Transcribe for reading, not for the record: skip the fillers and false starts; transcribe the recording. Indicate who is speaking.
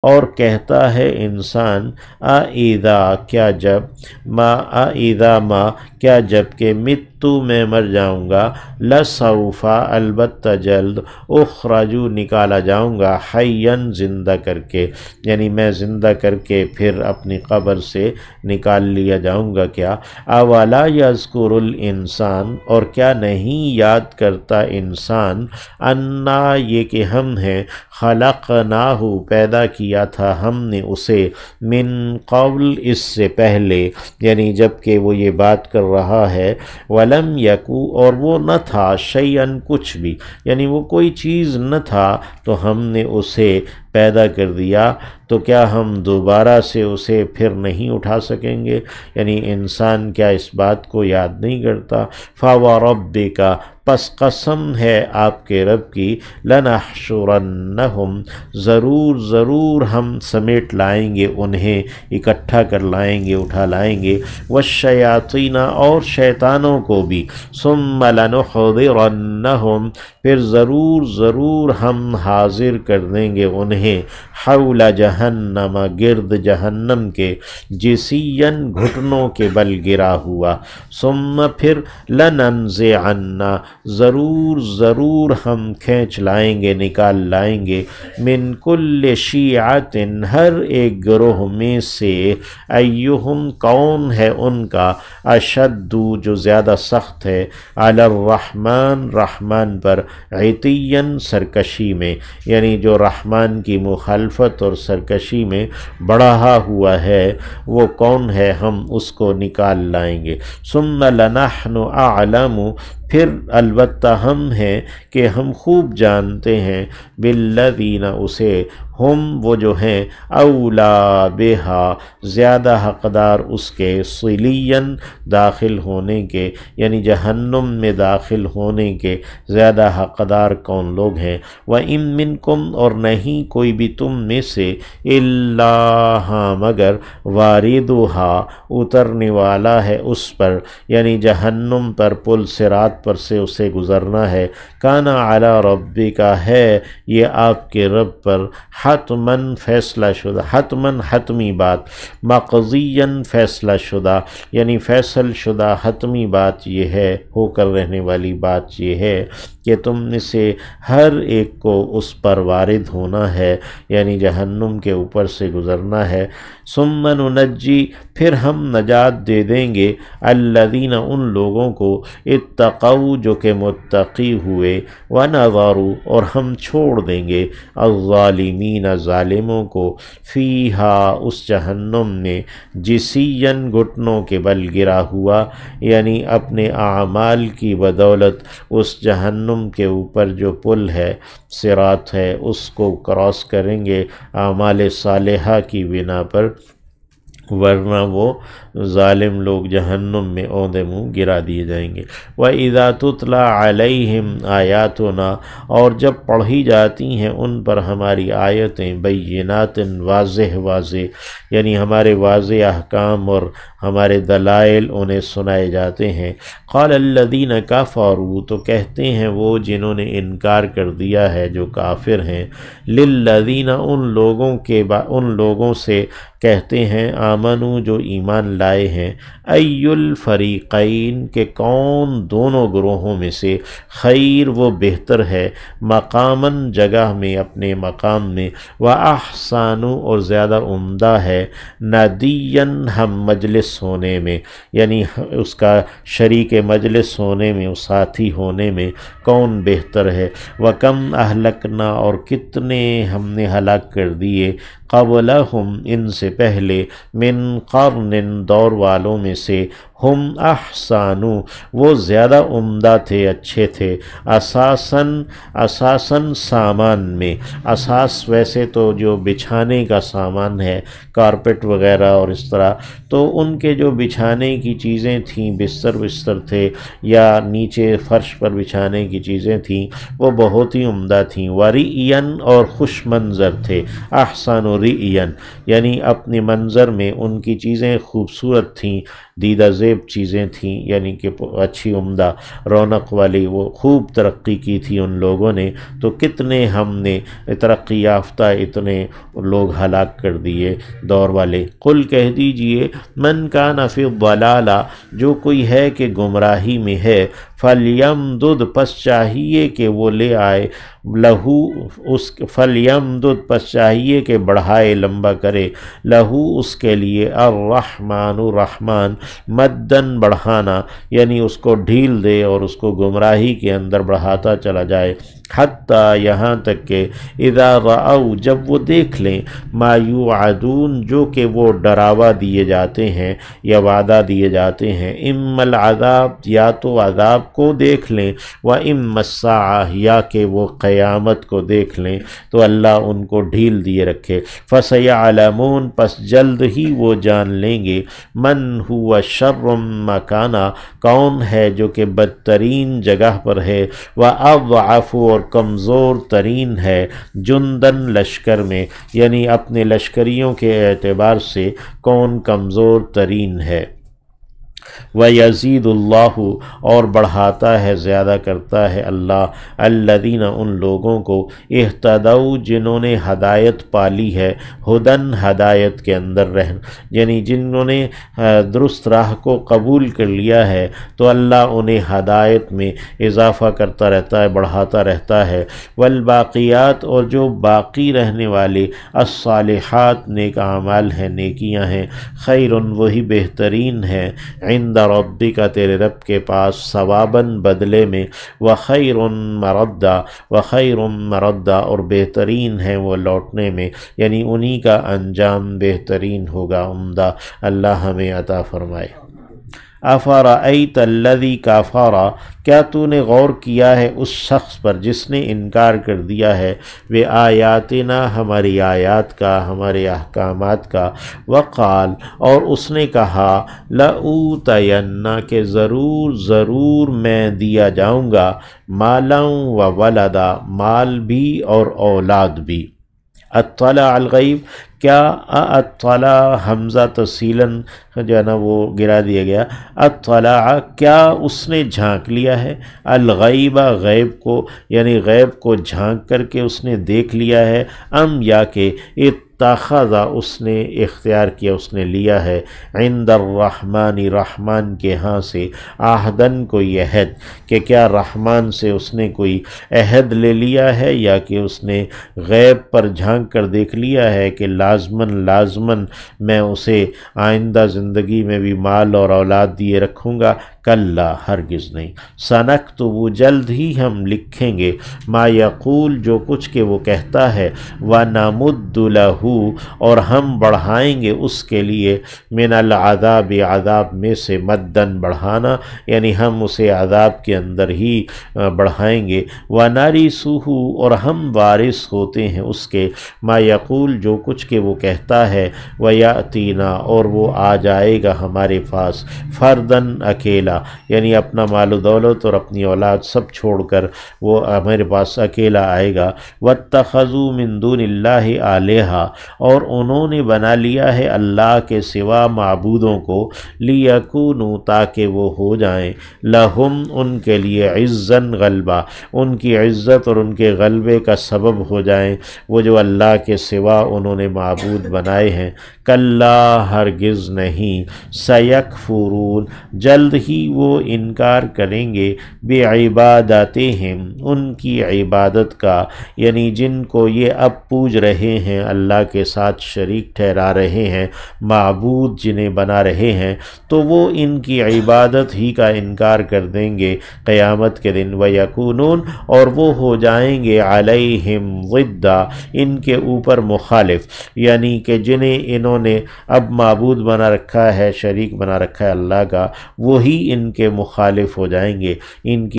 Speaker 1: اور کہتا ہے انسان اِذا کیا جب اِذا ما کیا جب کہ متّو میں مر جاؤں گا لسوف البتہ جلد اخرجو نکالا جاؤں گا حیاً زندہ کر کے، یعنی میں زندہ کر کے پھر اپنی قبر سے نکال لیا جاؤں گا۔ کیا اولا یذکر الانسان اور کیا نہیں یاد کرتا انسان انا یہ کہ ہم ہیں خلقناہ پیدا کیا تھا ہم نے اسے من قبل اس سے پہلے، یعنی جب کہ وہ یہ بات کر رہا ہے ولم یکو اور وہ نہ تھا شیئن کچھ بھی، یعنی وہ کوئی چیز نہ تھا تو ہم نے اسے پیدا کر دیا، تو کیا ہم دوبارہ سے اسے پھر نہیں اٹھا سکیں گے؟ یعنی انسان کیا اس بات کو یاد نہیں کرتا؟ فَوَرَبِّكَ پس قسم ہے آپ کے رب کی لَنَحْشُرَنَّهُمْ ضرور ہم سمیٹ لائیں گے انہیں، اکٹھا کر لائیں گے، اٹھا لائیں گے، وَالشَّيَاطِينَ اور شیطانوں کو بھی، ثُمَّ لَنُحْضِرَنَّهُمْ پھر ضرور ہم حاضر کر دیں گے انہیں حول جہنم گرد جہنم کے، جسین گھٹنوں کے بل گرا ہوا، ثم پھر لننزعن ضرور ہم کھینچ لائیں گے، نکال لائیں گے، من کل شیعت ہر ایک گروہ میں سے، ایہم کون ہے ان کا، اشد جو زیادہ سخت ہے، علی الرحمن رحمان پر، عتین سرکشی میں، یعنی جو رحمان کی مخالفت اور سرکشی میں بڑھا ہوا ہے وہ کون ہے، ہم اس کو نکال لائیں گے۔ ثم لنحن اعلم پھر البتہ ہم ہیں کہ ہم خوب جانتے ہیں، بالذین اسے، ہم وہ جو ہیں، اولا بہا زیادہ حقدار اس کے، صلین داخل ہونے کے، یعنی جہنم میں داخل ہونے کے زیادہ حقدار کون لوگ ہیں، وَإِن مِّنکم اور نہیں کوئی بھی تم میں سے، الا ہاں مگر، واردھا اترنے والا ہے اس پر، یعنی جہنم پر پل صراط پر سے اسے گزرنا ہے، کان علی ربک ہے یہ آپ کے رب پر، حتماً فیصلہ شدہ، حتماً حتمی بات، مقضیاً فیصلہ شدہ، یعنی فیصل شدہ حتمی بات یہ ہے، ہو کر رہنے والی بات یہ ہے کہ تم میں سے ہر ایک کو اس پر وارد ہونا ہے، یعنی جہنم کے اوپر سے گزرنا ہے۔ ثم ننجی پھر ہم نجات دے دیں گے، الذین ان لوگوں کو، اتقوا جو کہ متقی ہوئے، ونذر اور ہم چھوڑ دیں گے، الظالمین ظالموں کو، فیہا اس جہنم میں، جسین گھٹنوں کے بل گرا ہوا، یعنی اپنے اعمال کی بدولت اس جہنم کے اوپر جو پل ہے، صراط ہے، اس کو کراس کریں گے اعمال صالحہ کی بنا پر، ورنہ وہ ظالم لوگ جہنم میں اوندے منہ گرا دیے جائیں گے۔ وَإِذَا تُتْلَى عَلَيْهِمْ آیاتنا اور جب پڑھی جاتی ہیں ان پر ہماری آیتیں، بینات واضح، یعنی ہمارے واضح احکام اور ہمارے دلائل انہیں سنائے جاتے ہیں، قال الذین کفروا تو کہتے ہیں وہ جنہوں نے انکار کر دیا ہے، جو کافر ہیں، للذین ان لوگوں سے کہتے ہیں، آمنو جو ایمان لائے ہیں، ای الفریقین کہ کون دونوں گروہوں میں سے، خیر وہ بہتر ہے، مقاماً جگہ میں، اپنے مقام میں، واحسن اور زیادہ عمدہ ہے، ندیاً ہم مجلس ہونے میں، یعنی اس کا شریک مجلس ہونے میں، ساتھی ہونے میں کون بہتر ہے، وکم اہلکنا اور کتنے ہم نے ہلاک کر دیے، قبلہم ان سے پہلے، من قرن دور والوں میں سے، ہم احسانو وہ زیادہ عمدہ تھے، اچھے تھے، اساساً سامان میں، اساس ویسے تو جو بچھانے کا سامان ہے، کارپٹ وغیرہ اور اس طرح، تو ان کے جو بچھانے کی چیزیں تھیں، بستر تھے یا نیچے فرش پر بچھانے کی چیزیں تھیں، وہ بہت ہی عمدہ تھیں، ورئین اور خوش منظر تھے، احسان و رئین یعنی اپنے منظر میں ان کی چیزیں خوبصورت تھیں، دیدہ ذیل زیب چیزیں تھیں، یعنی کہ اچھی عمدہ رونق والی، وہ خوب ترقی کی تھی ان لوگوں نے، تو کتنے ہم نے ترقی یافتہ اتنے لوگ ہلاک کر دیے دور والے۔ قل کہہ دیجئے من کان فی الضلالہ، جو کوئی ہے کہ گمراہی میں ہے، فلیمدد، پس چاہیے کہ وہ لے آئے، لہو اس فلیمدد، پس چاہیے کہ بڑھائے لمبا کرے، لہو اس کے لیے، الرحمن رحمان، مدن بڑھانا، یعنی اس کو ڈھیل دے اور اس کو گمراہی کے اندر بڑھاتا چلا جائے، حتیٰ یہاں تک کہ اذا رأوا، جب وہ دیکھ لیں، ما یوعدون، جو کہ وہ ڈراوا دیے جاتے ہیں یا وعدہ دیے جاتے ہیں، اما العذاب، یا تو عذاب کو دیکھ لیں، و اما الساعہ، یا کہ وہ قیامت کو دیکھ لیں، تو اللہ ان کو ڈھیل دیے رکھے۔ فسیعلمون، پس جلد ہی وہ جان لیں گے، من ہوا شر مکانا، کون ہے جو کہ بدترین جگہ پر ہے، واضعف، اور کمزور ترین ہے، جندن، لشکر میں، یعنی اپنے لشکریوں کے اعتبار سے کون کمزور ترین ہے۔ وَيَزِيدُ اللَّهُ، اور بڑھاتا ہے، زیادہ کرتا ہے اللہ، الَّذِينَ، ان لوگوں کو، اهْتَدَوْا، جنہوں نے ہدایت پالی ہے، ہدن، ہدایت کے اندر یعنی جنہوں نے درست راہ کو قبول کر لیا ہے، تو اللہ انہیں ہدایت میں اضافہ کرتا رہتا ہے، بڑھاتا رہتا ہے۔ والباقیات، اور جو باقی رہنے والے، الصالحات، نیک اعمال ہیں، نیکیاں ہیں، خیر، وہی بہترین ہے، عند ربک، تیرے رب کے پاس، ثواباً، بدلے میں، وخیر مردا، وخیر مردا، اور بہترین ہے وہ لوٹنے میں، یعنی انہی کا انجام بہترین ہوگا، عمدہ۔ اللہ ہمیں عطا فرمائے۔ افرأیت الذی کفر، کیا تو نے غور کیا ہے اس شخص پر جس نے انکار کر دیا ہے، بآیاتنا، ہماری آیات کا، ہمارے احکامات کا، وقال، اور اس نے کہا، لأوتین، کہ ضرور ضرور میں دیا جاؤں گا، مالا و ولدا، مال بھی اور اولاد بھی۔ اطلع الغیب، کیا اطلع، حمزہ تفصیلاً جو ہے نا وہ گرا دیا گیا، اطلع، کیا اس نے جھانک لیا ہے، الغیب، غیب کو، یعنی غیب کو جھانک کر کے اس نے دیکھ لیا ہے، ام، یا کہ اتخذ، اس نے اختیار کیا، اس نے لیا ہے، عند الرحمن، رحمان کے ہاں سے، عہدن، کوئی عہد، کہ کیا رحمان سے اس نے کوئی عہد لے لیا ہے، یا کہ اس نے غیب پر جھانک کر دیکھ لیا ہے کہ لازماً میں اسے آئندہ زندگی میں بھی مال اور اولاد دیے رکھوں گا۔ کلا، ہرگز نہیں، سنکتب، جلد ہی ہم لکھیں گے، ما یقول، جو کچھ کہ وہ کہتا ہے، ونمد لہ، اور ہم بڑھائیں گے اس کے لیے، من العذاب، عذاب میں سے، مدن، بڑھانا، یعنی ہم اسے عذاب کے اندر ہی بڑھائیں گے، ونرثہ، اور ہم وارث ہوتے ہیں اس کے، ما یقول، جو کچھ کہ وہ کہتا ہے، ویاتینا، اور وہ آ جائے گا ہمارے پاس، فردن، اکیلا، یعنی اپنا مال و دولت اور اپنی اولاد سب چھوڑ کر وہ ہمارے پاس اکیلا آئے گا۔ واتخذوا من دون اللہ آلہہ، اور انہوں نے بنا لیا ہے اللہ کے سوا معبودوں کو، لیکونوا، تاکہ وہ ہو جائیں، لہم، ان کے لیے، عزاً، غلبہ، ان کی عزت اور ان کے غلبے کا سبب ہو جائیں وہ جو اللہ کے سوا انہوں نے معبود بنائے ہیں۔ کلا، ہرگز نہیں، سیکفرون، جلد ہی وہ انکار کریں گے، بعبادتہم، ان کی عبادت کا، یعنی جن کو یہ اب پوج رہے ہیں، اللہ کے ساتھ شریک ٹھہرا رہے ہیں، معبود جنہیں بنا رہے ہیں، تو وہ ان کی عبادت ہی کا انکار کر دیں گے قیامت کے دن، ویکونون، اور وہ ہو جائیں گے، علیہم ضدہ، ان کے اوپر مخالف، یعنی کہ جنہیں انہوں نے اب معبود بنا رکھا ہے، شریک بنا رکھا ہے اللہ کا، وہی ان کے مخالف ہو جائیں گے، ان کی